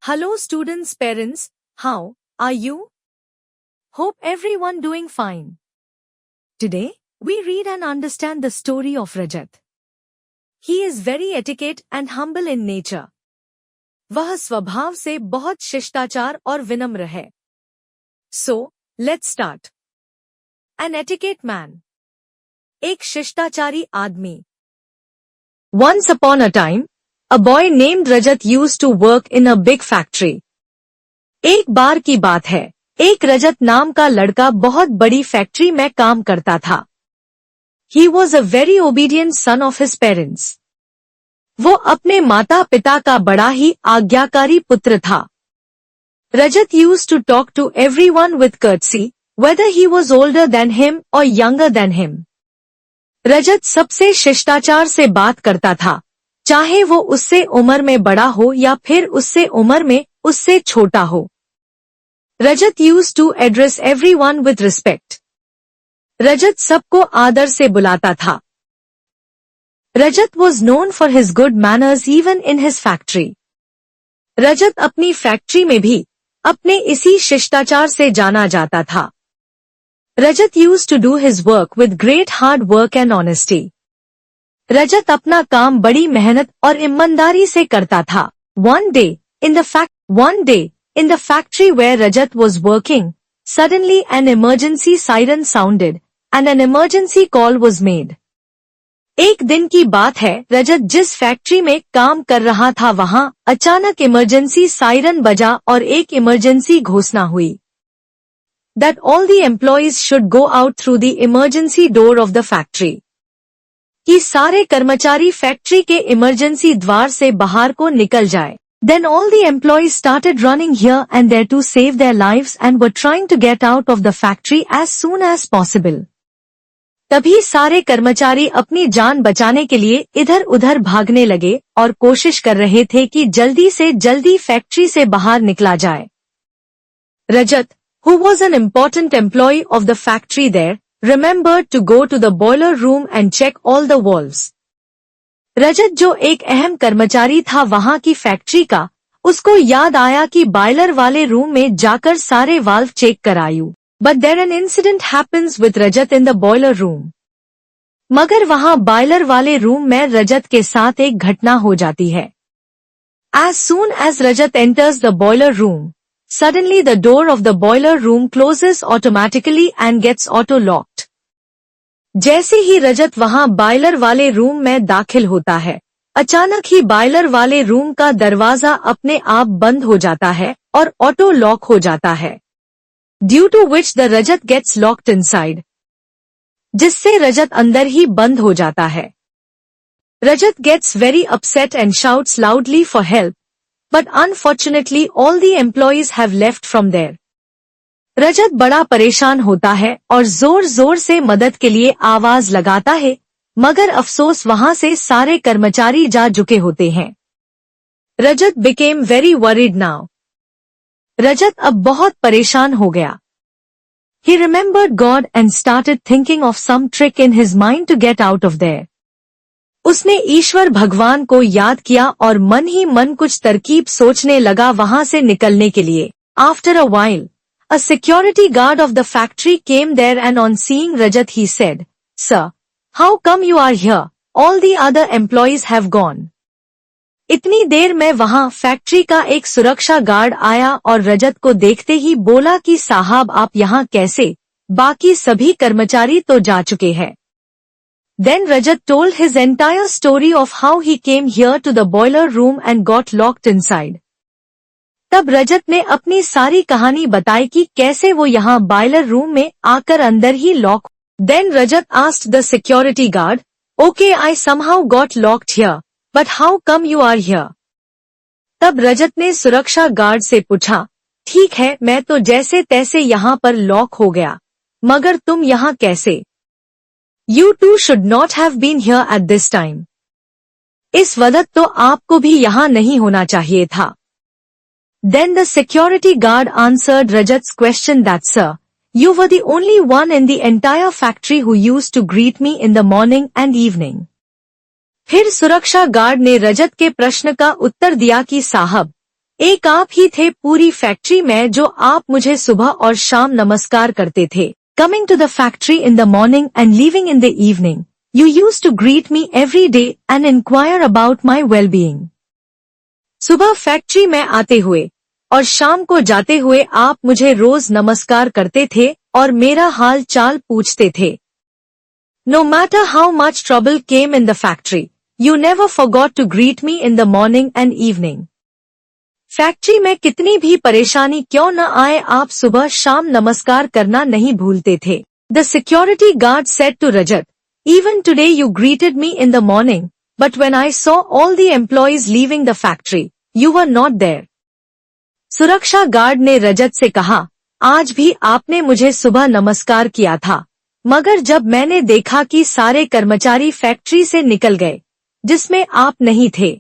Hello students, parents, how are you? Hope everyone doing fine. Today, we read and understand the story of Rajat. He is very etiquette and humble in nature. वह स्वभाव से बहुत शिष्टाचार और विनम्र है. So, let's start. An etiquette man. एक शिष्टाचारी आदमी. Once upon a time, a boy named Rajat used to work in a big factory. एक बार की बात है, एक रजत नाम का लड़का बहुत बड़ी फैक्ट्री में काम करता था. He was a very obedient son of his parents. वो अपने माता पिता का बड़ा ही आज्ञाकारी पुत्र था. Rajat used to talk to everyone with courtesy, whether he was older than him or younger than him. रजत सबसे शिष्टाचार से बात करता था, चाहे वो उससे उम्र में बड़ा हो या फिर उससे उम्र में उससे छोटा हो. रजत used to address everyone with respect. रजत सबको आदर से बुलाता था. रजत was known for his good manners even in his factory. रजत अपनी फैक्ट्री में भी अपने इसी शिष्टाचार से जाना जाता था. रजत used to do his work with great hard work and honesty. रजत अपना काम बड़ी मेहनत और ईमानदारी से करता था. One day in the factory where Rajat was working, suddenly an emergency siren sounded and an emergency call was made. एक दिन की बात है, रजत जिस फैक्ट्री में काम कर रहा था वहां अचानक इमरजेंसी सायरन बजा और एक इमरजेंसी घोषणा हुई. That all the employees should go out through the emergency door of the factory. कि सारे कर्मचारी फैक्ट्री के इमरजेंसी द्वार से बाहर को निकल जाए. Then all the employees started running here and there to save their lives and were trying to get out of the factory as soon as possible. तभी सारे कर्मचारी अपनी जान बचाने के लिए इधर उधर भागने लगे और कोशिश कर रहे थे कि जल्दी से जल्दी फैक्ट्री से बाहर निकला जाए. Rajat, who was an important employee of the factory there, remembered to go to the boiler room and check all the valves. रजत जो एक अहम कर्मचारी था वहां की फैक्ट्री का, उसको याद आया कि बॉयलर वाले रूम में जाकर सारे वाल्व चेक करायूं. But then an incident happens with Rajat in the boiler room. मगर वहां बॉयलर वाले रूम में रजत के साथ एक घटना हो जाती है. As soon as Rajat enters the boiler room, suddenly the door of the boiler room closes automatically and gets auto-locked. जैसे ही रजत वहां बॉयलर वाले रूम में दाखिल होता है, अचानक ही बॉयलर वाले रूम का दरवाजा अपने आप बंद हो जाता है और ऑटो लॉक हो जाता है. Due to which the Rajat gets locked inside. जिससे रजत अंदर ही बंद हो जाता है. Rajat gets very upset and shouts loudly for help, but unfortunately all the employees have left from there. रजत बड़ा परेशान होता है और जोर जोर से मदद के लिए आवाज लगाता है, मगर अफसोस वहां से सारे कर्मचारी जा चुके होते हैं. रजत became very worried now. रजत अब बहुत परेशान हो गया. He remembered God and started thinking of some trick in his mind to get out of there. उसने ईश्वर भगवान को याद किया और मन ही मन कुछ तरकीब सोचने लगा वहां से निकलने के लिए. After a while, a security guard of the factory came there and on seeing Rajat he said, "Sir, how come you are here? All the other employees have gone." इतनी देर में वहां फैक्ट्री का एक सुरक्षा गार्ड आया और रजत को देखते ही बोला कि साहब आप यहाँ कैसे, बाकी सभी कर्मचारी तो जा चुके हैं. Then Rajat told his entire story of how he came here to the boiler room and got locked inside. तब रजत ने अपनी सारी कहानी बताई कि कैसे वो यहाँ बॉयलर रूम में आकर अंदर ही lock. Then Rajat asked the security guard, "Okay, I somehow got locked here, but how come you are here?" तब रजत ने सुरक्षा गार्ड से पूछा, ठीक है मैं तो जैसे तैसे यहाँ पर लॉक हो गया, मगर तुम यहाँ कैसे? You too should not have been here at this time. इस वक्त तो आपको भी यहाँ नहीं होना चाहिए था. Then the security guard answered Rajat's question that, "Sir, you were the only one in the entire factory who used to greet me in the morning and evening." फिर सुरक्षा गार्ड ने रजत के प्रश्न का उत्तर दिया कि साहब, एक आप ही थे पूरी फैक्ट्री में जो आप मुझे सुबह और शाम नमस्कार करते थे. Coming to the factory in the morning and leaving in the evening, you used to greet me every day and inquire about my well-being. सुबह फैक्ट्री में आते हुए और शाम को जाते हुए आप मुझे रोज नमस्कार करते थे और मेरा हाल चाल पूछते थे. No matter how much trouble came in the factory, you never forgot to greet me in the morning and evening. Factory में कितनी भी परेशानी क्यों न आए, आप सुबह शाम नमस्कार करना नहीं भूलते थे. The security guard said to Rajat, "Even today you greeted me in the morning, but when I saw all the employees leaving the factory, you were not there." सुरक्षा गार्ड ने रजत से कहा, आज भी आपने मुझे सुबह नमस्कार किया था, मगर जब मैंने देखा कि सारे कर्मचारी फैक्ट्री से निकल गए, जिसमें आप नहीं थे.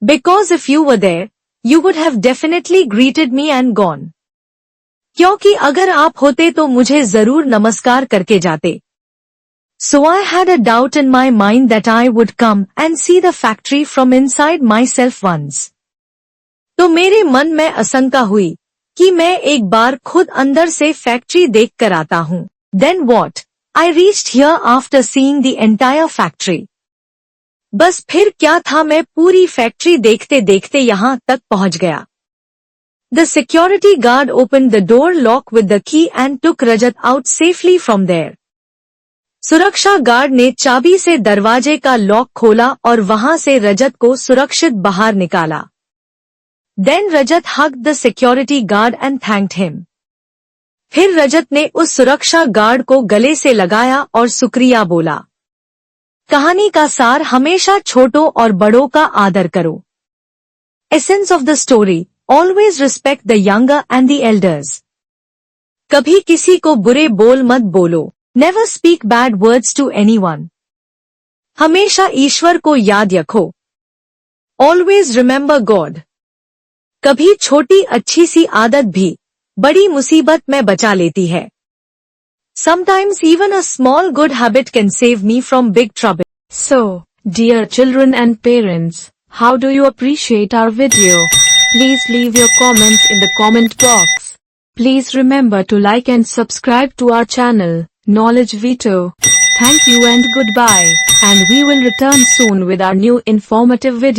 Because if you were there, you would have definitely greeted me and gone. क्योंकि अगर आप होते तो मुझे जरूर नमस्कार करके जाते. So I had a doubt in my mind that I would come and see the factory from inside myself once. तो मेरे मन में आशंका हुई कि मैं एक बार खुद अंदर से फैक्ट्री देख कर आता हूँ. Then what? I reached here after seeing the entire factory. बस फिर क्या था, मैं पूरी फैक्ट्री देखते देखते यहाँ तक पहुँच गया. The security guard opened the door lock with the key and took Rajat out safely from there. सुरक्षा गार्ड ने चाबी से दरवाजे का लॉक खोला और वहां से रजत को सुरक्षित बाहर निकाला. Then Rajat hugged the security guard and thanked him. फिर रजत ने उस सुरक्षा गार्ड को गले से लगाया और शुक्रिया बोला. कहानी का सार, हमेशा छोटों और बड़ों का आदर करो. Essence of the story, always respect the younger and the elders. कभी किसी को बुरे बोल मत बोलो. Never speak bad words to anyone. हमेशा ईश्वर को याद रखो. Always remember God. कभी छोटी अच्छी सी आदत भी बड़ी मुसीबत में बचा लेती है. Sometimes even a small good habit can save me from big trouble. So, dear children and parents, how do you appreciate our video? Please leave your comments in the comment box. Please remember to like and subscribe to our channel, Knowledge Vito. Thank you and goodbye, and we will return soon with our new informative video.